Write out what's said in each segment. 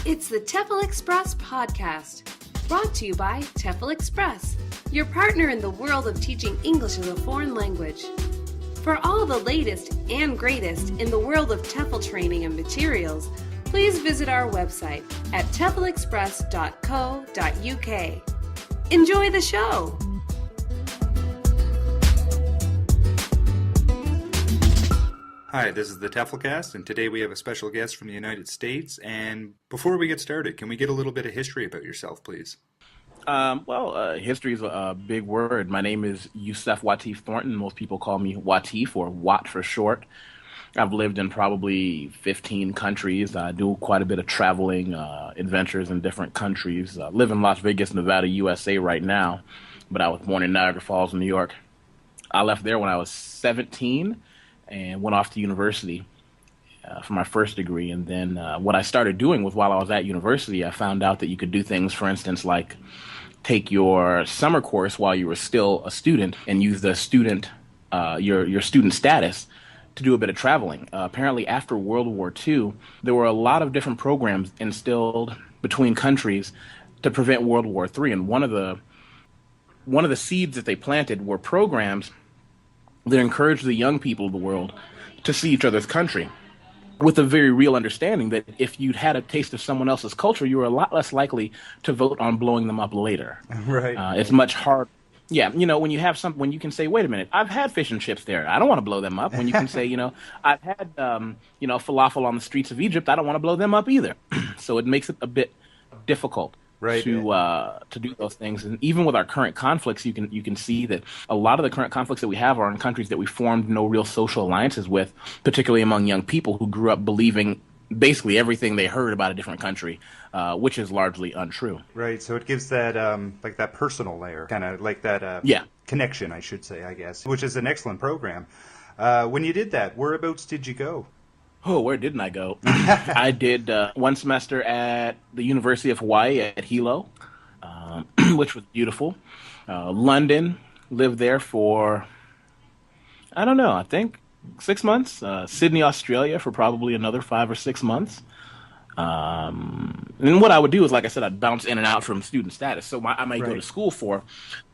It's the TEFL Express podcast, brought to you by TEFL Express, your partner in the world of teaching English as a foreign language. For all the latest and greatest in the world of TEFL training and materials, please visit our website at teflexpress.co.uk. Enjoy the show! Hi, this is the TEFLCast, and today we have a special guest from the United States. And before we get started, can we get a little bit of history about yourself, please? History is a big word. My name is U.S.A. Wateef Thornton. Most people call me Wateef, or Wat for short. I've lived in probably 15 countries. I do quite a bit of traveling, adventures in different countries. I live in Las Vegas, Nevada, U.S.A. right now, but I was born in Niagara Falls, New York. I left there when I was 17 and went off to university for my first degree. And then what I started doing was, while I was at university, I found out that you could do things, for instance, like take your summer course while you were still a student and use the student, your student status to do a bit of traveling. Apparently, after World War II, there were a lot of different programs instilled between countries to prevent World War III. And one of the seeds that they planted were programs that encouraged the young people of the world to see each other's country, with a very real understanding that if you'd had a taste of someone else's culture, you were a lot less likely to vote on blowing them up later. Right. It's much harder. Yeah, when you have when you can say, wait a minute, I've had fish and chips there, I don't want to blow them up. When you can say, I've had, falafel on the streets of Egypt, I don't want to blow them up either. So it makes it a bit difficult. Right. To do those things. And even with our current conflicts, you can see that a lot of the current conflicts that we have are in countries that we formed no real social alliances with, particularly among young people who grew up believing basically everything they heard about a different country, which is largely untrue. Right. So it gives that like that personal layer, kind of like that connection, I should say, I guess, which is an excellent program. When you did that, whereabouts did you go? Oh, where didn't I go? I did one semester at the University of Hawaii at Hilo, which was beautiful. London, lived there for, I think 6 months. Sydney, Australia for probably another 5 or 6 months. And what I would do is, like I said, I'd bounce in and out from student status. So I might go to school for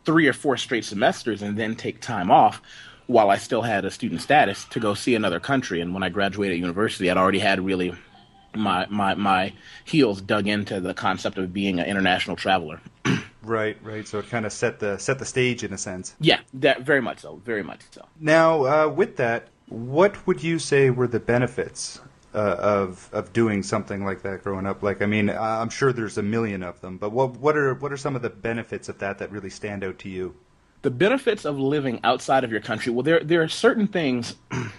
3 or 4 straight semesters and then take time off while I still had a student status to go see another country. And when I graduated university, I'd already had really my heels dug into the concept of being an international traveler. Right. So it kind of set the stage in a sense. Yeah, very much so. Now, with that, what would you say were the benefits of doing something like that growing up? Like, I mean, I'm sure there's a million of them, but what are some of the benefits of that really stand out to you? The benefits of living outside of your country, well, there are certain things,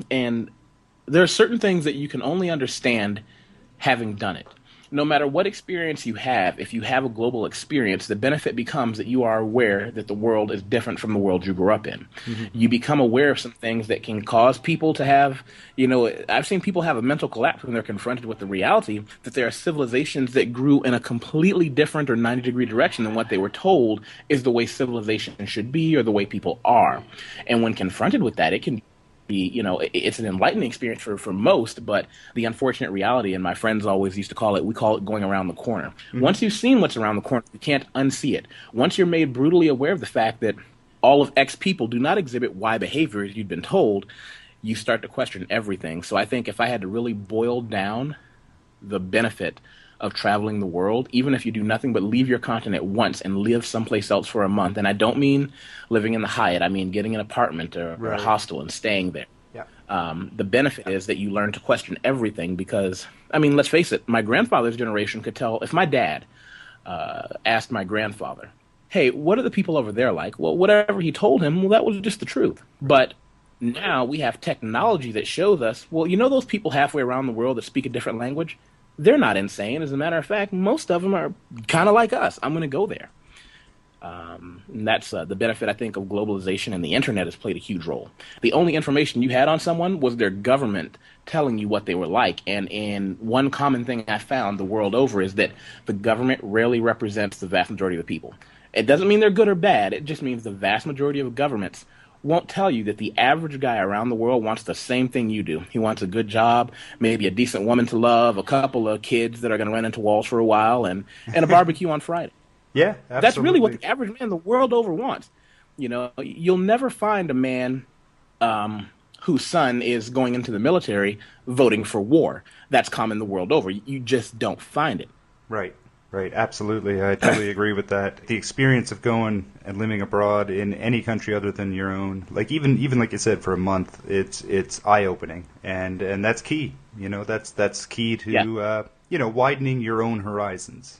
and there are certain things that you can only understand having done it. No matter what experience you have, if you have a global experience, the benefit becomes that you are aware that the world is different from the world you grew up in. Mm-hmm. You become aware of some things that can cause people to have, I've seen people have a mental collapse when they're confronted with the reality that there are civilizations that grew in a completely different or 90-degree direction than what they were told is the way civilization should be or the way people are. And when confronted with that, it can it's an enlightening experience for most, but the unfortunate reality, and my friends always used to we call it going around the corner. Mm-hmm. Once you've seen what's around the corner, you can't unsee it. Once you're made brutally aware of the fact that all of X people do not exhibit Y behavior as you've been told, you start to question everything. So I think if I had to really boil down the benefit of traveling the world, even if you do nothing but leave your continent once and live someplace else for a month. And I don't mean living in the Hyatt. I mean getting an apartment or a hostel and staying there. Yeah. The benefit is that you learn to question everything because, let's face it, my grandfather's generation could tell if my dad asked my grandfather, hey, what are the people over there like? Well, whatever he told him, that was just the truth. But now we have technology that shows us, those people halfway around the world that speak a different language? They're not insane. As a matter of fact, most of them are kind of like us. I'm going to go there. And that's the benefit, I think, of globalization, and the internet has played a huge role. The only information you had on someone was their government telling you what they were like. And one common thing I found the world over is that the government rarely represents the vast majority of the people. It doesn't mean they're good or bad. It just means the vast majority of governments won't tell you that the average guy around the world wants the same thing you do. He wants a good job, maybe a decent woman to love, a couple of kids that are going to run into walls for a while, and a barbecue on Friday. Yeah, absolutely. That's really what the average man the world over wants. You'll never find a man whose son is going into the military voting for war. That's common the world over. You just don't find it. Right. Right, absolutely. I totally agree with that. The experience of going and living abroad in any country other than your own, like even like you said, for a month, it's eye-opening, and that's key. That's key to widening your own horizons.